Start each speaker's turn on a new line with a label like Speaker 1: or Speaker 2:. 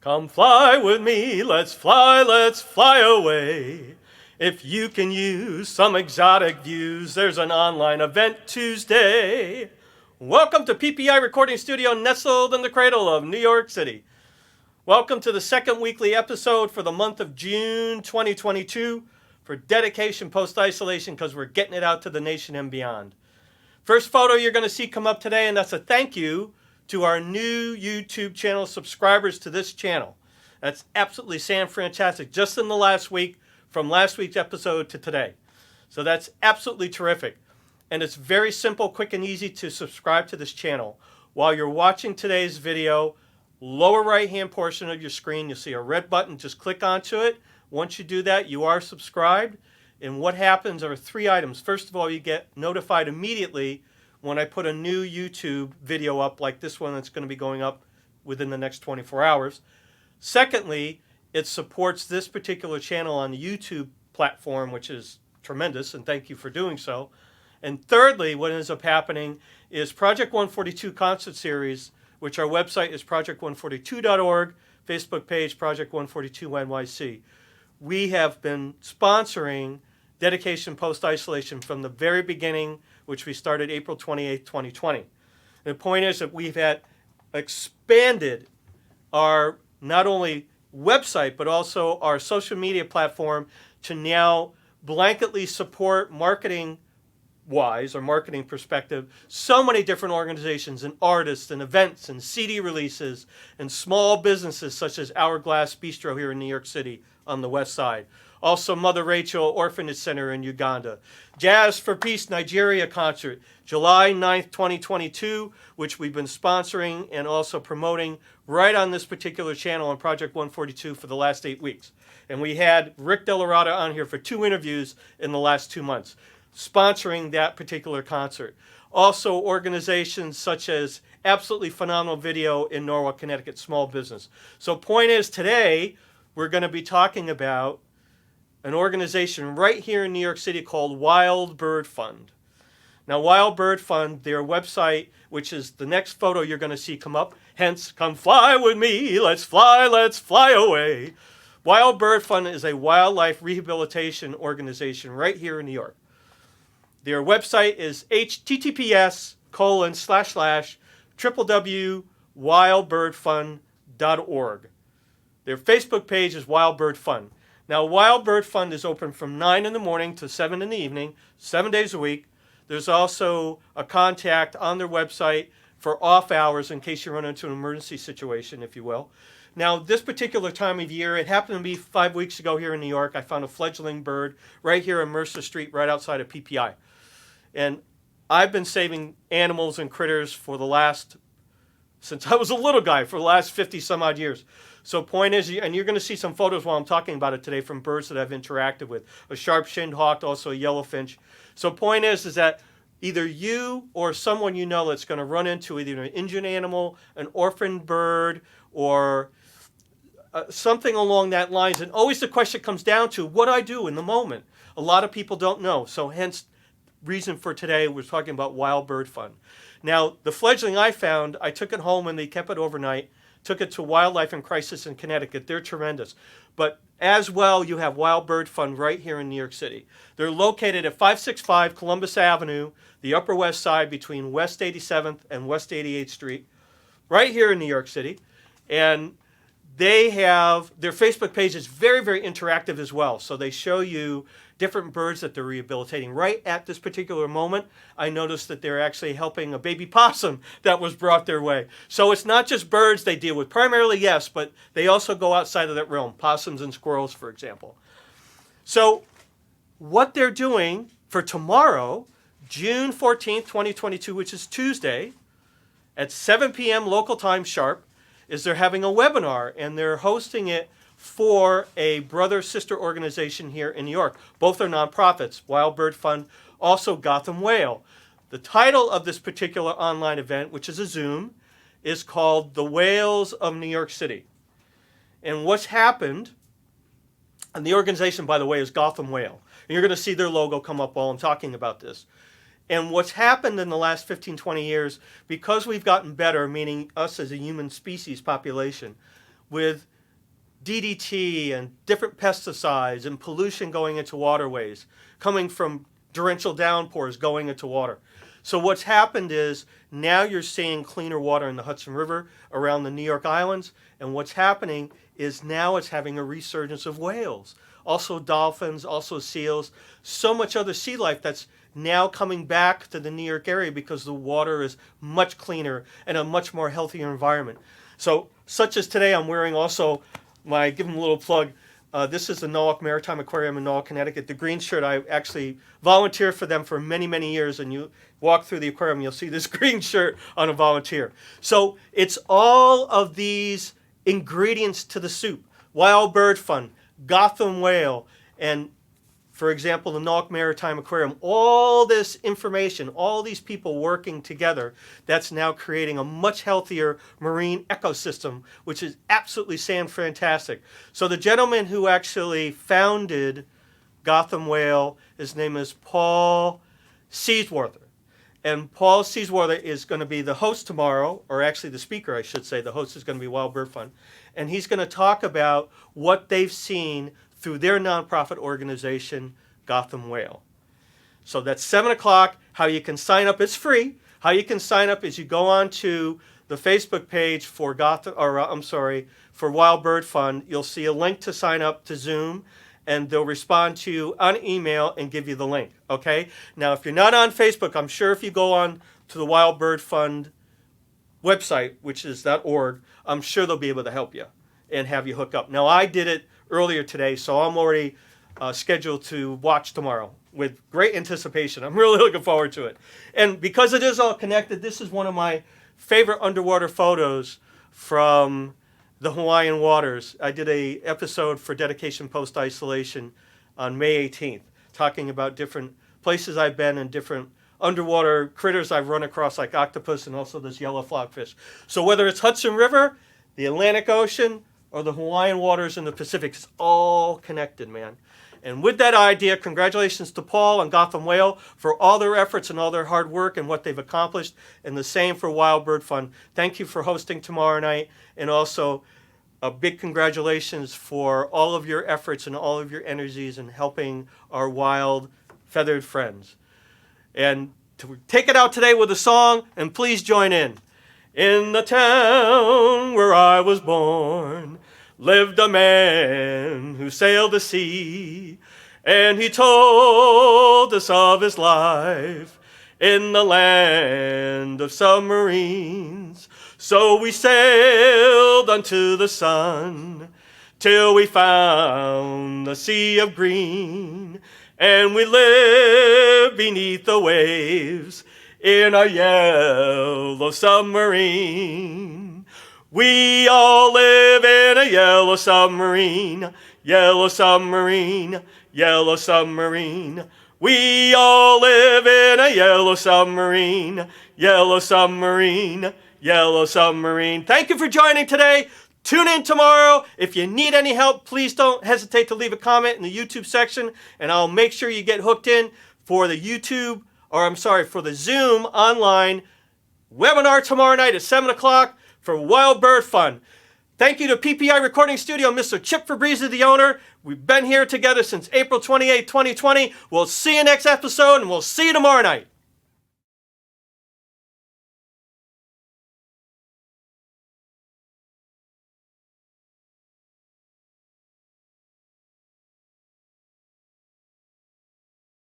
Speaker 1: Come fly with me, let's fly away. If you can use some exotic views, there's an online event Tuesday. Welcome to PPI Recording Studio, nestled in the cradle of New York City. Welcome to the second weekly episode for the month of June 2022 for dedication post-isolation, because we're getting it out to the nation and beyond. First photo you're going to see come up today, and that's a thank you to our new YouTube channel subscribers to this channel. That's absolutely fantastic, just in the last week, from last week's episode to today. So that's absolutely terrific. And it's very simple, quick, and easy to subscribe to this channel. While you're watching today's video, lower right-hand portion of your screen, you'll see a red button. Just click onto it. Once you do that, you are subscribed. And what happens are three items. First of all, you get notified immediately when I put a new YouTube video up, like this one that's going to be going up within the next 24 hours. Secondly, it supports this particular channel on the YouTube platform, which is tremendous, and thank you for doing so. And thirdly, what ends up happening is Project 142 Concert Series, which our website is project142.org, Facebook page Project 142 NYC. We have been sponsoring Dedication Post-Isolation from the very beginning, which we started April 28, 2020. The point is that we've had expanded our not only website, but also our social media platform to now blanketly support marketing-wise, or marketing perspective, so many different organizations and artists and events and CD releases and small businesses such as Hourglass Bistro here in New York City on the west side. Also Mother Rachel Orphanage Center in Uganda. Jazz for Peace Nigeria concert, July 9th, 2022, which we've been sponsoring and also promoting right on this particular channel on Project 142 for the last 8 weeks. And we had Rick DELLARATTA on here for 2 interviews in the last 2 months, sponsoring that particular concert. Also organizations such as absolutely phenomenal video in Norwalk, Connecticut, small business. So point is, today we're going to be talking about an organization right here in New York City called Wild Bird Fund. Now, Wild Bird Fund, their website, which is the next photo you're going to see come up, hence, come fly with me, let's fly away. Wild Bird Fund is a wildlife rehabilitation organization right here in New York. Their website is https://www.wildbirdfund.org. Their Facebook page is Wild Bird Fund. Now, Wild Bird Fund is open from 9 in the morning to 7 in the evening, 7 days a week. There's also a contact on their website for off hours in case you run into an emergency situation, if you will. Now, this particular time of year, it happened to be 5 weeks ago here in New York. I found a fledgling bird right here on Mercer Street, right outside of PPI. And I've been saving animals and critters since I was a little guy, for the last 50 some odd years. So point is, and you're going to see some photos while I'm talking about it today from birds that I've interacted with. A Sharp-Shinned hawk, also a yellow finch. So point is that either you or someone you know that's going to run into either an injured animal, an orphaned bird, or something along that lines. And always the question comes down to, what do I do in the moment? A lot of people don't know. So hence, reason for today, we're talking about Wild Bird Fund. Now, the fledgling I found, I took it home and they kept it overnight. Took it to Wildlife in Crisis in Connecticut. They're tremendous. But as well, you have Wild Bird Fund right here in New York City. They're located at 565 Columbus Avenue, the Upper West Side between West 87th and West 88th Street, right here in New York City. And they have, their Facebook page is very, very interactive as well. So they show you different birds that they're rehabilitating. Right at this particular moment, I noticed that they're actually helping a baby possum that was brought their way. So it's not just birds they deal with. Primarily, yes, but they also go outside of that realm. Possums and squirrels, for example. So what they're doing for tomorrow, June 14th, 2022, which is Tuesday, at 7 p.m. local time sharp, is they're having a webinar, and they're hosting it for a brother-sister organization here in New York. Both are nonprofits, Wild Bird Fund, also Gotham Whale. The title of this particular online event, which is a Zoom, is called The Whales of New York City. And what's happened, and the organization, by the way, is Gotham Whale. And you're going to see their logo come up while I'm talking about this. And what's happened in the last 15, 20 years, because we've gotten better, meaning us as a human species population, with DDT and different pesticides and pollution going into waterways, coming from torrential downpours going into water. So what's happened is now you're seeing cleaner water in the Hudson River around the New York Islands, and what's happening is now it's having a resurgence of whales, also dolphins, also seals, so much other sea life that's now coming back to the New York area because the water is much cleaner and a much more healthier environment. So such as today, I'm wearing also give them a little plug. This is the Norwalk Maritime Aquarium in Norwalk, Connecticut. The green shirt, I actually volunteered for them for many, many years, and you walk through the aquarium, you'll see this green shirt on a volunteer. So it's all of these ingredients to the soup. Wild Bird Fund, Gotham Whale, and for example, the Norwalk Maritime Aquarium, all this information, all these people working together, that's now creating a much healthier marine ecosystem, which is absolutely fantastic. So the gentleman who actually founded Gotham Whale, his name is Paul Seesworther. And Paul Seesworther is going to be the host tomorrow, or actually the speaker, I should say. The host is going to be Wild Bird Fund. And he's going to talk about what they've seen through their nonprofit organization, Gotham Whale. So that's 7 o'clock. How you can sign up, it's free. How you can sign up is you go on to the Facebook page for for Wild Bird Fund. You'll see a link to sign up to Zoom, and they'll respond to you on email and give you the link, okay? Now, if you're not on Facebook, I'm sure if you go on to the Wild Bird Fund website, which is .org, I'm sure they'll be able to help you and have you hook up. Now, I did it earlier today, so I'm already scheduled to watch tomorrow with great anticipation. I'm really looking forward to it. And because it is all connected, this is one of my favorite underwater photos from the Hawaiian waters. I did an episode for Dedication Post Isolation on May 18th, talking about different places I've been and different underwater critters I've run across, like octopus and also this yellow frogfish. So whether it's Hudson River, the Atlantic Ocean, or the Hawaiian waters in the Pacific, it's all connected, man. And with that idea, congratulations to Paul and Gotham Whale for all their efforts and all their hard work and what they've accomplished, and the same for Wild Bird Fund. Thank you for hosting tomorrow night, and also a big congratulations for all of your efforts and all of your energies in helping our wild feathered friends. And to take it out today with a song, and please join in. In the town where I was born lived a man who sailed the sea, and he told us of his life in the land of submarines. So we sailed unto the sun till we found the sea of green, and we lived beneath the waves in a yellow submarine. We all live in a yellow submarine, yellow submarine, yellow submarine. We all live in a yellow submarine, yellow submarine, yellow submarine. Thank you for joining today. Tune in tomorrow. If you need any help, please don't hesitate to leave a comment in the YouTube section, and I'll make sure you get hooked in for the for the Zoom online webinar tomorrow night at 7 o'clock for Wild Bird Fund. Thank you to PPI Recording Studio, Mr. Chip Fabrizzi, the owner. We've been here together since April 28, 2020. We'll see you next episode, and we'll see you tomorrow night.